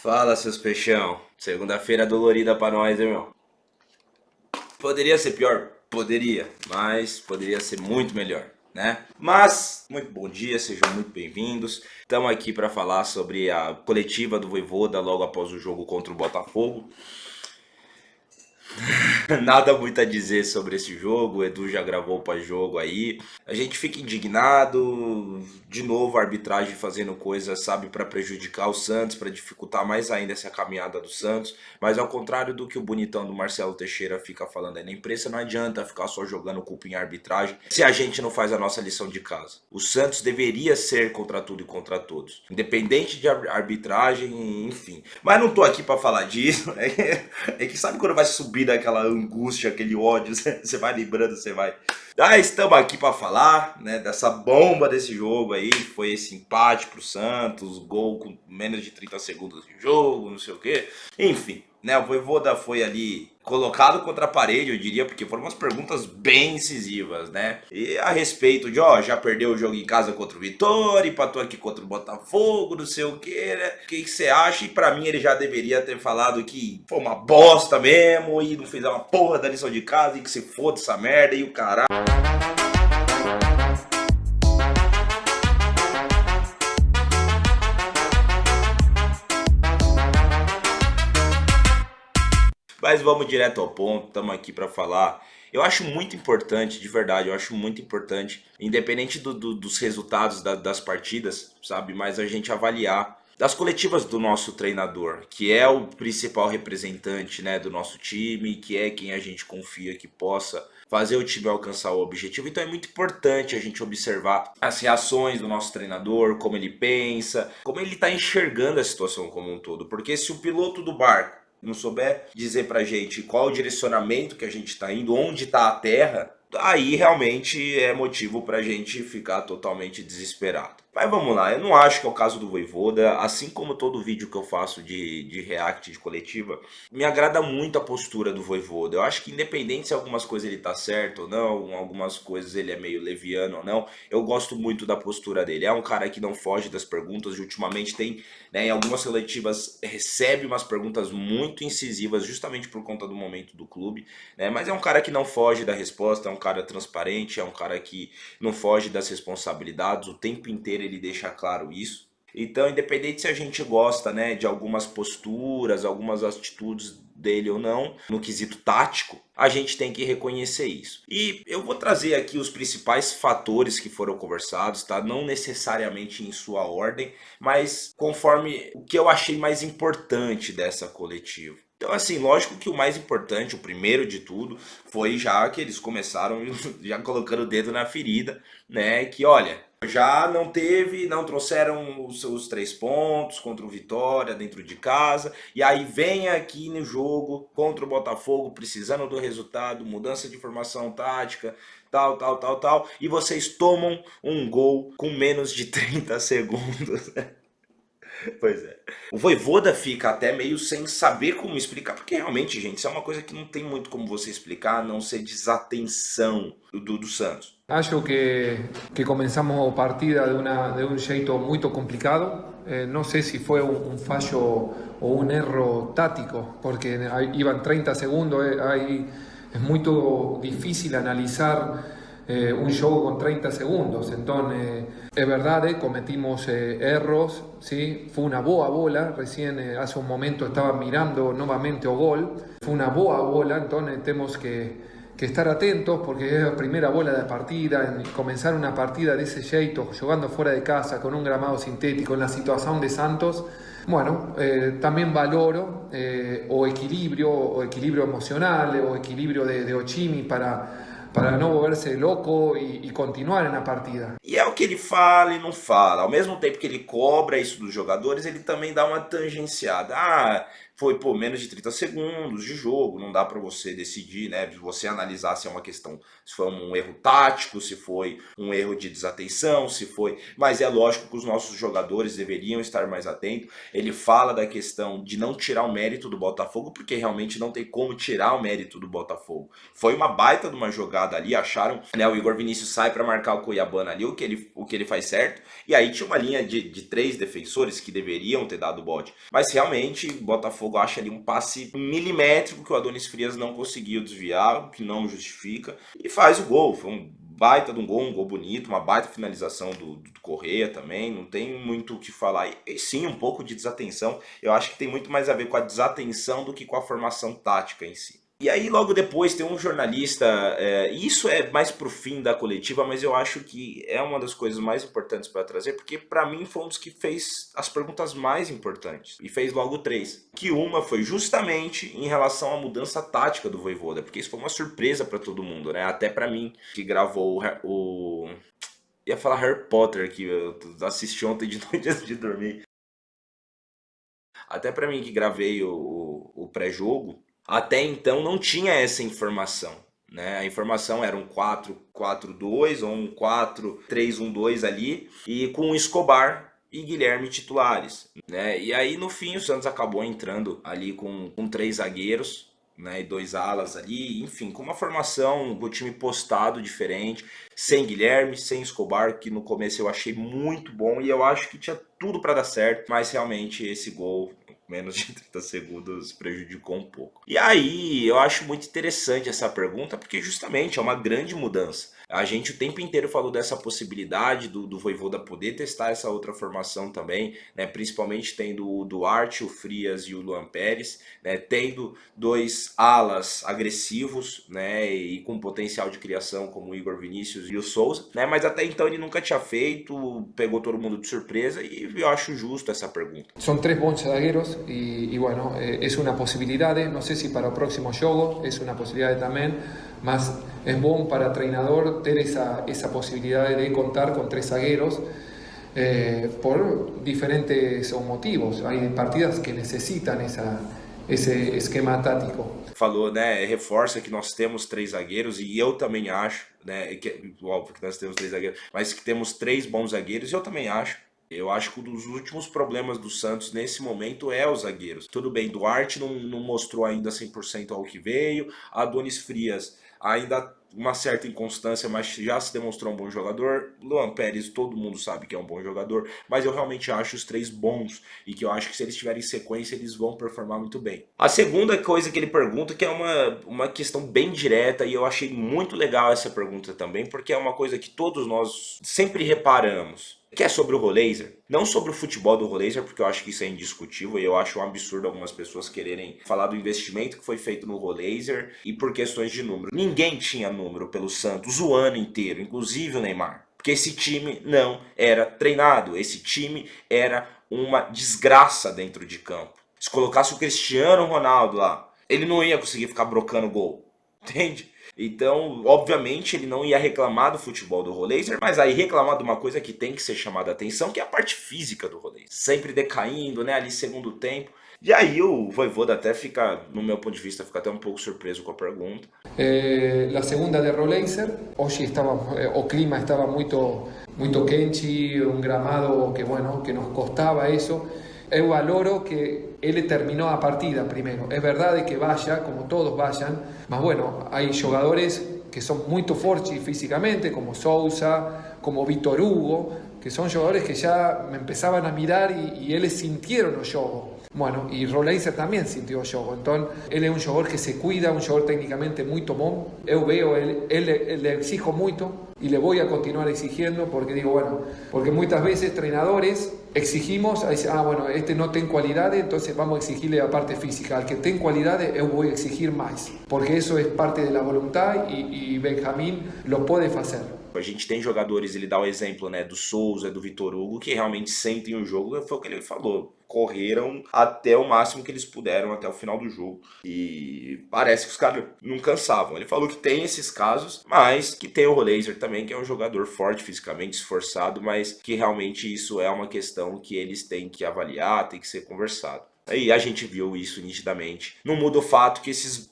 Fala, seus peixão. Segunda-feira dolorida pra nós, hein, meu? Poderia ser pior? Poderia, mas poderia ser muito melhor, né? Mas, muito bom dia, sejam muito bem-vindos. Estamos aqui para falar sobre a coletiva do Vojvoda logo após o jogo contra o Botafogo. Nada muito a dizer sobre esse jogo, o Edu já gravou o pós-jogo aí. A gente fica indignado, de novo a arbitragem fazendo coisas, sabe, para prejudicar o Santos, para dificultar mais ainda essa caminhada do Santos. Mas ao contrário do que o bonitão do Marcelo Teixeira fica falando aí na imprensa, não adianta ficar só jogando culpa em arbitragem se a gente não faz a nossa lição de casa. O Santos deveria ser contra tudo e contra todos, independente de arbitragem, enfim. Mas não tô aqui para falar disso, é que sabe quando vai subir daquela angústia, aquele ódio, você vai lembrando, você vai. Ah, estamos aqui para falar, né, dessa bomba desse jogo aí, foi esse empate pro Santos, gol com menos de 30 segundos de jogo, não sei o quê. Enfim, né, o Vojvoda foi ali colocado contra a parede, eu diria, porque foram umas perguntas bem incisivas, né? E a respeito de, ó, já perdeu o jogo em casa contra o Vitória, empatou aqui contra o Botafogo, não sei o que, né? O que você acha? E pra mim ele já deveria ter falado que foi uma bosta mesmo e não fez uma porra da lição de casa e que se foda essa merda e o caralho. Mas vamos direto ao ponto, estamos aqui para falar. Eu acho muito importante, de verdade, eu acho muito importante, independente dos resultados das partidas, sabe? Mas a gente avaliar das coletivas do nosso treinador, que é o principal representante, né, do nosso time, que é quem a gente confia que possa fazer o time alcançar o objetivo. Então é muito importante a gente observar as reações do nosso treinador, como ele pensa, como ele está enxergando a situação como um todo. Porque se o piloto do barco não souber dizer pra gente qual o direcionamento que a gente tá indo, onde tá a terra, aí realmente é motivo pra gente ficar totalmente desesperado. Mas vamos lá, eu não acho que é o caso do Vojvoda, assim como todo vídeo que eu faço de react de coletiva, me agrada muito a postura do Vojvoda. Eu acho que independente se algumas coisas ele tá certo ou não, algumas coisas ele é meio leviano ou não, eu gosto muito da postura dele. É um cara que não foge das perguntas e ultimamente tem, né, em algumas seletivas recebe umas perguntas muito incisivas justamente por conta do momento do clube, né? Mas é um cara que não foge da resposta, é um cara transparente, é um cara que não foge das responsabilidades, o tempo inteiro ele deixa claro isso. Então, independente se a gente gosta, né, de algumas posturas, algumas atitudes dele ou não, no quesito tático, a gente tem que reconhecer isso. E eu vou trazer aqui os principais fatores que foram conversados, tá? Não necessariamente em sua ordem, mas conforme o que eu achei mais importante dessa coletiva. Então, assim, lógico que o mais importante, o primeiro de tudo, foi já que eles começaram já colocando o dedo na ferida, né? Que olha, já não teve, não trouxeram os 3 pontos contra o Vitória dentro de casa. E aí vem aqui no jogo contra o Botafogo, precisando do resultado, mudança de formação tática, tal, tal, tal, tal. E vocês tomam um gol com menos de 30 segundos. Pois é. O Vojvoda fica até meio sem saber como explicar, porque realmente, gente, isso é uma coisa que não tem muito como você explicar, a não ser desatenção do Santos. Acho que comenzamos partida de un jeito muy complicado. No sé si fue un fallo o un error táctico, porque iban 30 segundos. Es muy difícil analizar un show con 30 segundos. Entonces, es verdad, cometimos errores, ¿sí? Fue una boa bola. Recién, hace un momento, estaba mirando nuevamente o gol. Fue una boa bola, entonces tenemos que estar atentos porque es la primera bola de partida, en comenzar una partida de ese jeito, jugando fuera de casa, con un gramado sintético, en la situación de Santos. Bueno, también valoro o equilibrio emocional, o equilibrio de Ochimi para não volverse louco e continuar na partida. E é o que ele fala e não fala. Ao mesmo tempo que ele cobra isso dos jogadores, ele também dá uma tangenciada. Ah, foi, pô, menos de 30 segundos de jogo, não dá pra você decidir, né? Você analisar se é uma questão, se foi um erro tático, se foi um erro de desatenção, se foi... Mas é lógico que os nossos jogadores deveriam estar mais atentos. Ele fala da questão de não tirar o mérito do Botafogo, porque realmente não tem como tirar o mérito do Botafogo. Foi uma baita de uma jogada ali, acharam, né? O Igor Vinícius sai pra marcar o Cuiabana ali, o que ele faz certo, e aí tinha uma linha de 3 defensores que deveriam ter dado o bote. Mas realmente, o Botafogo acha ali um passe milimétrico que o Adonis Frias não conseguiu desviar, o que não justifica, e faz o gol. Foi um baita de um gol bonito, uma baita finalização do Correa também, não tem muito o que falar. E sim, um pouco de desatenção, eu acho que tem muito mais a ver com a desatenção do que com a formação tática em si. E aí logo depois tem um jornalista, isso é mais pro fim da coletiva, mas eu acho que é uma das coisas mais importantes para trazer, porque para mim foi um dos que fez as perguntas mais importantes, e fez logo 3. Que uma foi justamente em relação à mudança tática do Vojvoda, porque isso foi uma surpresa para todo mundo, né? Até para mim, que gravou ia falar Harry Potter, que eu assisti ontem de noite antes de dormir. Até para mim que gravei o pré-jogo, até então não tinha essa informação, né? A informação era um 4-4-2 ou um 4-3-1-2 ali, e com o Escobar e Guilherme titulares, né? E aí no fim o Santos acabou entrando ali com 3 zagueiros, né, e 2 alas ali, enfim, com uma formação do time postado diferente, sem Guilherme, sem Escobar, que no começo eu achei muito bom e eu acho que tinha tudo para dar certo, mas realmente esse gol, menos de 30 segundos, prejudicou um pouco. E aí, eu acho muito interessante essa pergunta, porque justamente é uma grande mudança. A gente o tempo inteiro falou dessa possibilidade do Vojvoda poder testar essa outra formação também, né? Principalmente tendo o Duarte, o Frias e o Luan Pérez, né? Tendo 2 alas agressivos, né? E com potencial de criação como o Igor Vinícius e o Souza, né? Mas até então ele nunca tinha feito, pegou todo mundo de surpresa e eu acho justo essa pergunta. Son 3 bons zagueros y bueno, es una posibilidad, no sé si para el próximo juego es una posibilidad también, mas es bom para el treinador tener esa posibilidad de contar con 3 zagueros por diferentes motivos. Hay partidas que necesitan esse esquema tático. Falou, né, reforça que nós temos 3 zagueiros e eu também acho, né, que, óbvio que nós temos 3 zagueiros, mas que temos 3 bons zagueiros, eu também acho. Eu acho que um dos últimos problemas do Santos nesse momento é os zagueiros. Tudo bem, Duarte não mostrou ainda 100% ao que veio, Adonis Frias ainda uma certa inconstância, mas já se demonstrou um bom jogador. Luan Pérez, todo mundo sabe que é um bom jogador, mas eu realmente acho os 3 bons e que eu acho que se eles tiverem sequência, eles vão performar muito bem. A segunda coisa que ele pergunta, que é uma questão bem direta, e eu achei muito legal essa pergunta também, porque é uma coisa que todos nós sempre reparamos, que é sobre o Roleiser. Não sobre o futebol do Roleiser, porque eu acho que isso é indiscutível e eu acho um absurdo algumas pessoas quererem falar do investimento que foi feito no Roleiser e por questões de número. Ninguém tinha número pelo Santos o ano inteiro, inclusive o Neymar. Porque esse time não era treinado, esse time era uma desgraça dentro de campo. Se colocasse o Cristiano Ronaldo lá, ele não ia conseguir ficar brocando gol, entende? Então, obviamente, ele não ia reclamar do futebol do Roleiser, mas aí reclamar de uma coisa que tem que ser chamada a atenção, que é a parte física do Roleiser. Sempre decaindo, né, ali segundo tempo. E aí o Vojvoda até fica, no meu ponto de vista, fica até um pouco surpreso com a pergunta. La segunda de Roleiser, hoje o clima estava muito quente, un gramado que bueno, que nos costaba eso. Eu valoro que él terminó a partida primero. Es verdad que vaya, como todos vayan, mas bueno, hay jugadores que son muy fuertes físicamente, como Sousa, como Víctor Hugo, que son jugadores que ya me empezaban a mirar y ellos sintieron el juego. Bueno, y Roleiser también sintió el juego. Entonces, él es un jugador que se cuida, un jugador técnicamente muy tomón. Eu veo, él le exijo mucho y le voy a continuar exigiendo porque digo, bueno, porque muchas veces entrenadores exigimos, bueno, este no tiene cualidades, entonces vamos a exigirle la parte física. Al que tiene cualidades, yo voy a exigir más, porque eso es parte de la voluntad y Benjamín lo puede hacer. A gente tem jogadores, ele dá o exemplo, né, do Souza, do Vitor Hugo, que realmente sentem o jogo, foi o que ele falou. Correram até o máximo que eles puderam, até o final do jogo. E parece que os caras não cansavam. Ele falou que tem esses casos, mas que tem o Roleiser também, que é um jogador forte fisicamente, esforçado, mas que realmente isso é uma questão que eles têm que avaliar, tem que ser conversado. E a gente viu isso nitidamente. Não muda o fato que esses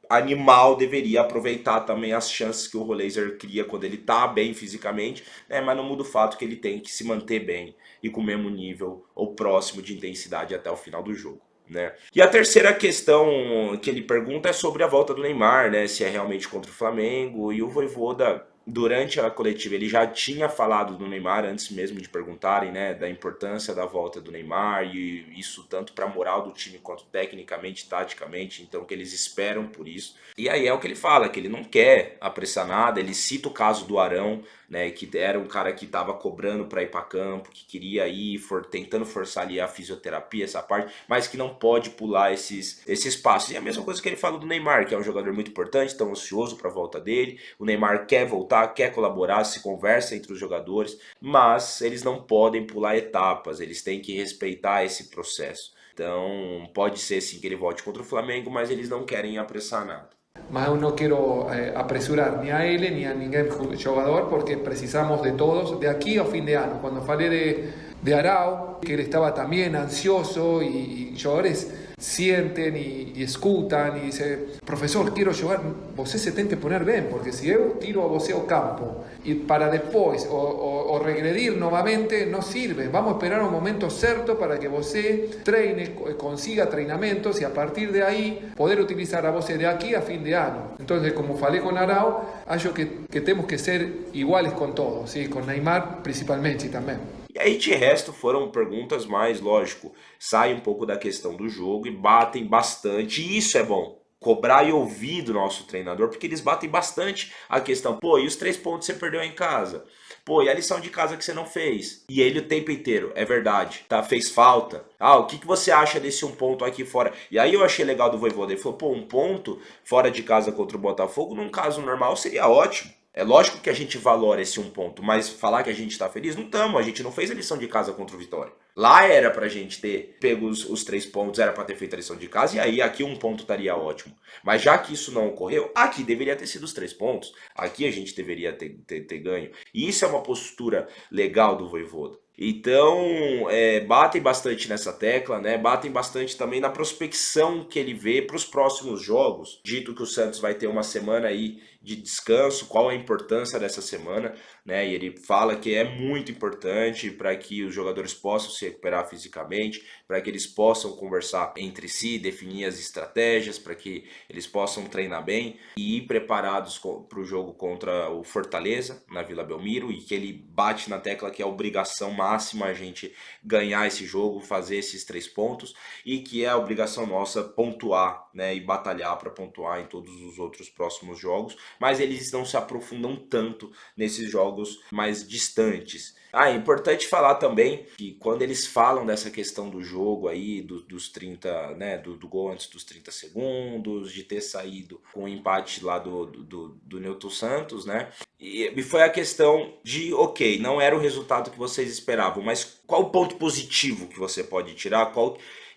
animal deveria aproveitar também as chances que o Rollaser cria quando ele tá bem fisicamente, né? Mas não muda o fato que ele tem que se manter bem e com o mesmo nível ou próximo de intensidade até o final do jogo. Né? E a terceira questão que ele pergunta é sobre a volta do Neymar, né? Se é realmente contra o Flamengo. E o Vojvoda, durante a coletiva, ele já tinha falado do Neymar antes mesmo de perguntarem, né? Da importância da volta do Neymar e isso tanto para a moral do time quanto tecnicamente, taticamente. Então que eles esperam por isso. E aí é o que ele fala, que ele não quer apressar nada. Ele cita o caso do Arão, né, que era um cara que estava cobrando para ir para campo, que queria ir, tentando forçar ali a fisioterapia, essa parte, mas que não pode pular esses passos. E a mesma coisa que ele fala do Neymar, que é um jogador muito importante, tão ansioso para a volta dele. O Neymar quer voltar, quer colaborar, se conversa entre os jogadores, mas eles não podem pular etapas, eles têm que respeitar esse processo. Então pode ser sim que ele volte contra o Flamengo, mas eles não querem apressar nada. Mas no quiero apresurar ni a él ni a ningún jugador porque precisamos de todos de aquí a fin de año. Cuando falé de Arao, que él estaba también ansioso y jugadores sienten y escutan y dicen, profesor, quiero jugar, você se tem que poner bien, porque si yo tiro a você ao campo y para después o regredir nuevamente no sirve. Vamos a esperar un momento certo para que você treine, consiga treinamentos y a partir de ahí poder utilizar a você de aquí a fin de año. Entonces, como falei con Arao, acho que tenemos que ser iguales con todos, ¿sí? Con Neymar principalmente también. E aí de resto foram perguntas mais, lógico, saem um pouco da questão do jogo e batem bastante, e isso é bom. Cobrar e ouvir do nosso treinador, porque eles batem bastante a questão, pô, e os 3 pontos que você perdeu em casa? Pô, e a lição de casa que você não fez? E ele o tempo inteiro, é verdade, tá? Fez falta. Ah, o que você acha desse 1 ponto aqui fora? E aí eu achei legal do Vojvoda, ele falou, pô, 1 ponto fora de casa contra o Botafogo, num caso normal, seria ótimo. É lógico que a gente valora esse 1 ponto, mas falar que a gente tá feliz, não estamos. A gente não fez a lição de casa contra o Vitória. Lá era pra gente ter pego os 3 pontos, era pra ter feito a lição de casa, e aí aqui 1 ponto estaria ótimo. Mas já que isso não ocorreu, aqui deveria ter sido os 3 pontos. Aqui a gente deveria ter ganho. E isso é uma postura legal do Vojvoda. Então, batem bastante nessa tecla, né? Batem bastante também na prospecção que ele vê para os próximos jogos. Dito que o Santos vai ter uma semana aí de descanso, qual a importância dessa semana, né? E ele fala que é muito importante para que os jogadores possam se recuperar fisicamente, para que eles possam conversar entre si, definir as estratégias, para que eles possam treinar bem e ir preparados para o jogo contra o Fortaleza, na Vila Belmiro, e que ele bate na tecla que é a obrigação máxima a gente ganhar esse jogo, fazer esses 3 pontos, e que é a obrigação nossa pontuar, né, e batalhar para pontuar em todos os outros próximos jogos, mas eles não se aprofundam tanto nesses jogos mais distantes. É importante falar também que quando eles falam dessa questão do jogo aí, dos 30, né, do gol antes dos 30 segundos, de ter saído com o empate lá do Newton Santos, né? E foi a questão de, ok, não era o resultado que vocês esperavam, mas qual o ponto positivo que você pode tirar?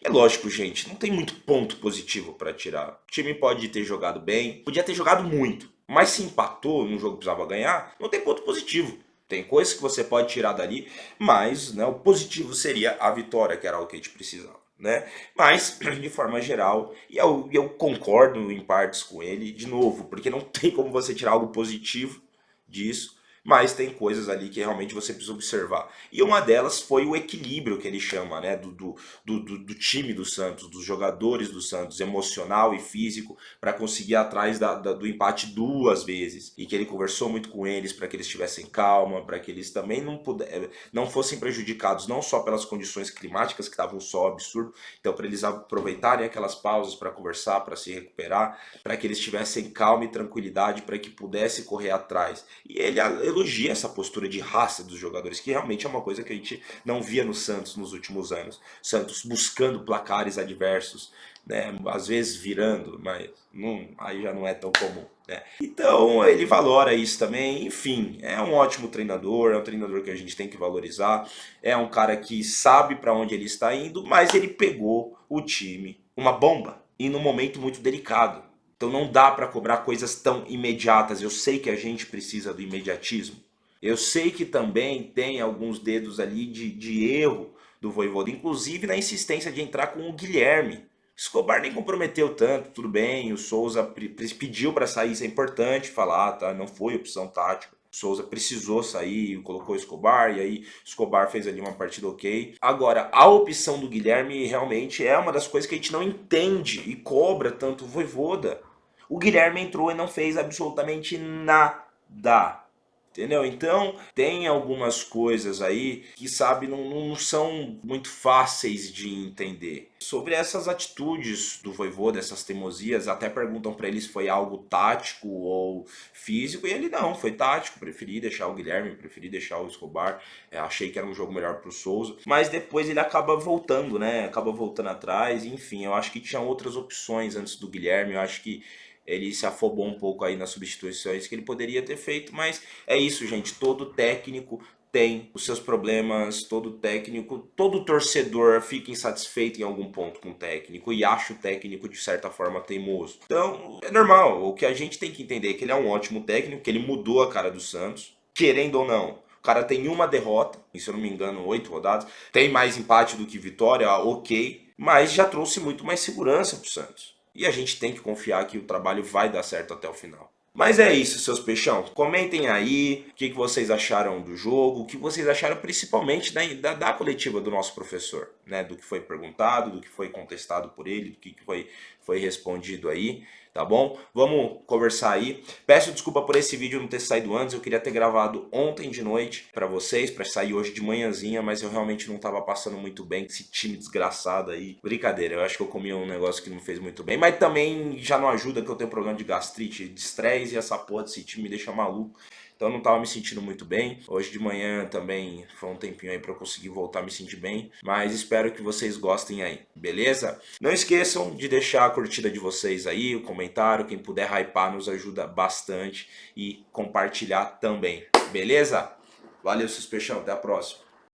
É lógico, gente, não tem muito ponto positivo para tirar. O time pode ter jogado bem, podia ter jogado muito, mas se empatou num jogo que precisava ganhar, não tem ponto positivo. Tem coisas que você pode tirar dali, mas, né, o positivo seria a vitória, que era o que a gente precisava. Né? Mas, de forma geral, e eu concordo em partes com ele, de novo, porque não tem como você tirar algo positivo disso, mas tem coisas ali que realmente você precisa observar. E uma delas foi o equilíbrio que ele chama, né, do time do Santos, dos jogadores do Santos, emocional e físico, para conseguir atrás do empate 2 vezes. E que ele conversou muito com eles para que eles tivessem calma, para que eles também não fossem prejudicados, não só pelas condições climáticas, que estavam só absurdo, então para eles aproveitarem aquelas pausas para conversar, para se recuperar, para que eles tivessem calma e tranquilidade, para que pudesse correr atrás. E ele elogia essa postura de raça dos jogadores, que realmente é uma coisa que a gente não via no Santos nos últimos anos. Santos buscando placares adversos, né? Às vezes virando, mas aí já não é tão comum. Né? Então ele valora isso também. Enfim, é um ótimo treinador, é um treinador que a gente tem que valorizar, é um cara que sabe para onde ele está indo, mas ele pegou o time, uma bomba, e num momento muito delicado. Então não dá para cobrar coisas tão imediatas. Eu sei que a gente precisa do imediatismo. Eu sei que também tem alguns dedos ali de erro do Vojvoda, inclusive na insistência de entrar com o Guilherme. Escobar nem comprometeu tanto, tudo bem, o Souza pediu para sair, isso é importante falar, tá? Não foi opção tática. O Souza precisou sair, colocou o Escobar, e aí Escobar fez ali uma partida ok. Agora, a opção do Guilherme realmente é uma das coisas que a gente não entende e cobra tanto o Vojvoda. O Guilherme entrou e não fez absolutamente nada. Entendeu? Então, tem algumas coisas aí que, sabe, não são muito fáceis de entender. Sobre essas atitudes do Vojvoda, essas teimosias, até perguntam pra ele se foi algo tático ou físico, e ele não, foi tático, preferi deixar o Guilherme, preferi deixar o Escobar, achei que era um jogo melhor pro Souza, mas depois ele acaba voltando, né, acaba voltando atrás, enfim, eu acho que tinha outras opções antes do Guilherme, eu acho que ele se afobou um pouco aí nas substituições que ele poderia ter feito, mas é isso, gente. Todo técnico tem os seus problemas, todo técnico, todo torcedor fica insatisfeito em algum ponto com o técnico e acha o técnico de certa forma teimoso. Então, é normal. O que a gente tem que entender é que ele é um ótimo técnico, que ele mudou a cara do Santos, querendo ou não. O cara tem uma derrota, e se eu não me engano, 8 rodadas. Tem mais empate do que vitória, ok. Mas já trouxe muito mais segurança pro Santos. E a gente tem que confiar que o trabalho vai dar certo até o final. Mas é isso, seus peixão. Comentem aí o que vocês acharam do jogo, o que vocês acharam principalmente da coletiva do nosso professor, né? Do que foi perguntado, do que foi contestado por ele, do que foi respondido aí, tá bom? Vamos conversar aí. Peço desculpa por esse vídeo não ter saído antes, eu queria ter gravado ontem de noite pra vocês, pra sair hoje de manhãzinha, mas eu realmente não tava passando muito bem com esse time desgraçado aí. Brincadeira, eu acho que eu comi um negócio que não fez muito bem, mas também já não ajuda que eu tenho problema de gastrite, de estresse, e essa porra desse time me deixa maluco. Então eu não tava me sentindo muito bem. Hoje de manhã também foi um tempinho aí pra eu conseguir voltar a me sentir bem. Mas espero que vocês gostem aí, beleza? Não esqueçam de deixar a curtida de vocês aí, o comentário. Quem puder hypar nos ajuda bastante. E compartilhar também, beleza? Valeu, seus peixão. Até a próxima.